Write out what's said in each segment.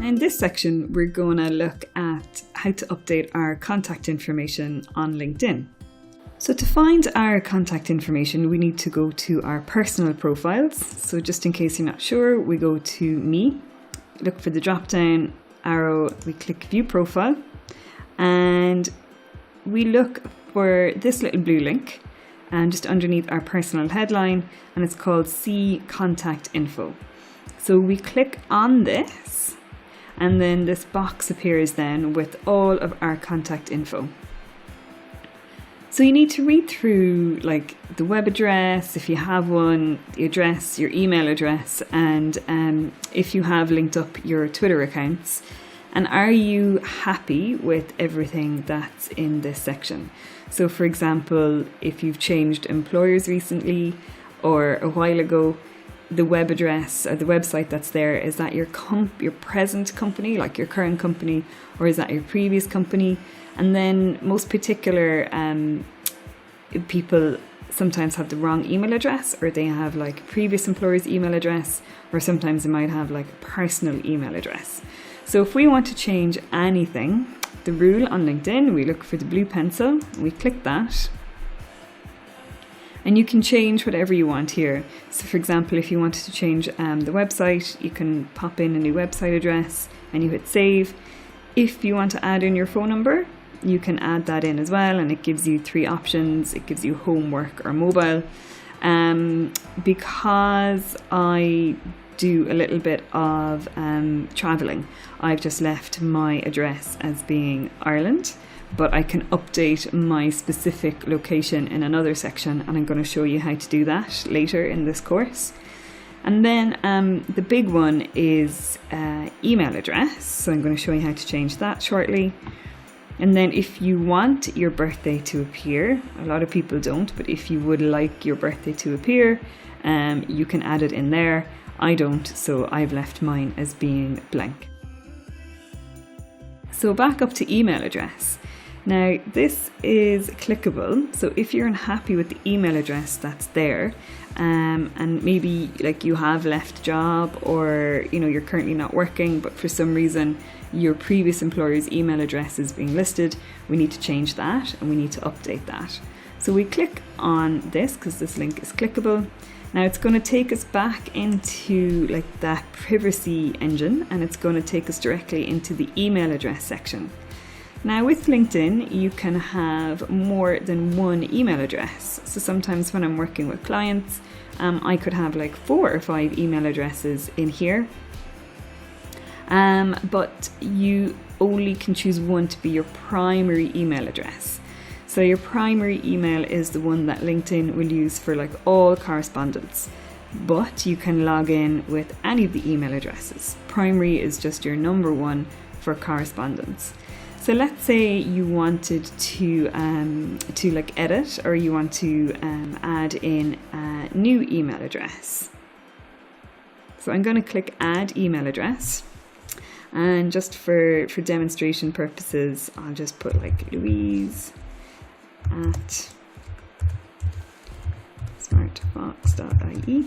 In this section, we're going to look at how to update our contact information on LinkedIn. So to find our contact information, we need to go to our personal profiles. So just in case you're not sure, we go to Me, look for the drop-down arrow, we click View Profile, and we look for this little blue link and just underneath our personal headline, and it's called See Contact Info. So we click on this, and then this box appears then with all of our contact info. So you need to read through like the web address, if you have one, the address, your email address, and if you have linked up your Twitter accounts. And are you happy with everything that's in this section? So for example, if you've changed employers recently or a while ago, the web address or the website that's there, is that your present company, like your current company, or is that your previous company? And then most particular people sometimes have the wrong email address, or they have like previous employer's email address, or sometimes they might have like a personal email address. So if we want to change anything, the rule on LinkedIn, we look for the blue pencil, we click that, and you can change whatever you want here. So for example, if you wanted to change the website, you can pop in a new website address and you hit save. If you want to add in your phone number, you can add that in as well, and it gives you 3 options. It gives you home, work or mobile. Because I do a little bit of traveling, I've just left my address as being Ireland, but I can update my specific location in another section, and I'm going to show you how to do that later in this course. And then the big one is email address, so I'm going to show you how to change that shortly. And then if you want your birthday to appear, a lot of people don't, but if you would like your birthday to appear, you can add it in there. I don't, so I've left mine as being blank. So back up to email address. Now this is clickable, so if you're unhappy with the email address that's there, and maybe like you have left a job, or you know you're currently not working, but for some reason your previous employer's email address is being listed, we need to change that and we need to update that. So we click on this because this link is clickable. Now it's going to take us back into like that privacy engine, and it's going to take us directly into the email address section. Now with LinkedIn, you can have more than one email address. So sometimes when I'm working with clients, I could have like 4 or 5 email addresses in here. But you only can choose one to be your primary email address. So your primary email is the one that LinkedIn will use for like all correspondence, but you can log in with any of the email addresses. Primary is just your number one for correspondence. So let's say you wanted to like edit, or you want to add in a new email address. So I'm going to click add email address, and just for demonstration purposes, I'll just put like Louise at smartfox.ie.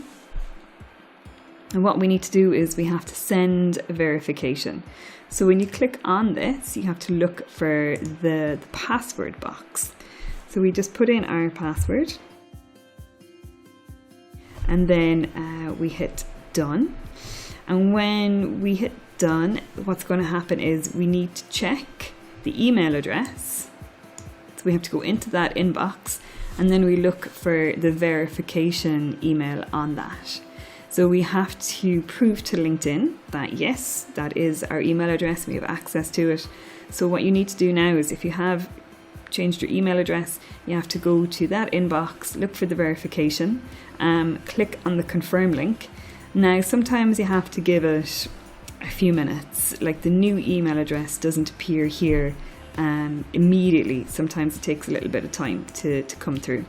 And what we need to do is we have to send a verification. So when you click on this, you have to look for the password box. So we just put in our password, and then we hit done. And when we hit done, what's going to happen is we need to check the email address. So we have to go into that inbox, and then we look for the verification email on that. So we have to prove to LinkedIn that yes, that is our email address, we have access to it. So what you need to do now is, if you have changed your email address, you have to go to that inbox, look for the verification, click on the confirm link. Now sometimes you have to give it a few minutes, like the new email address doesn't appear here immediately. Sometimes it takes a little bit of time to come through.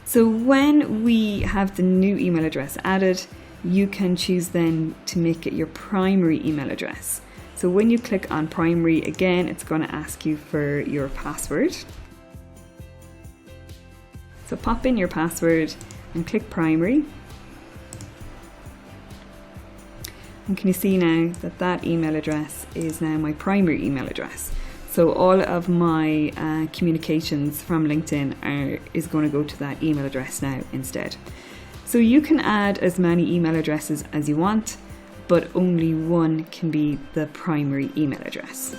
So when we have the new email address added, you can choose then to make it your primary email address. So when you click on primary, again, it's going to ask you for your password. So pop in your password and click primary. And can you see now that that email address is now my primary email address? So all of my communications from LinkedIn is going to go to that email address now instead. So you can add as many email addresses as you want, but only one can be the primary email address.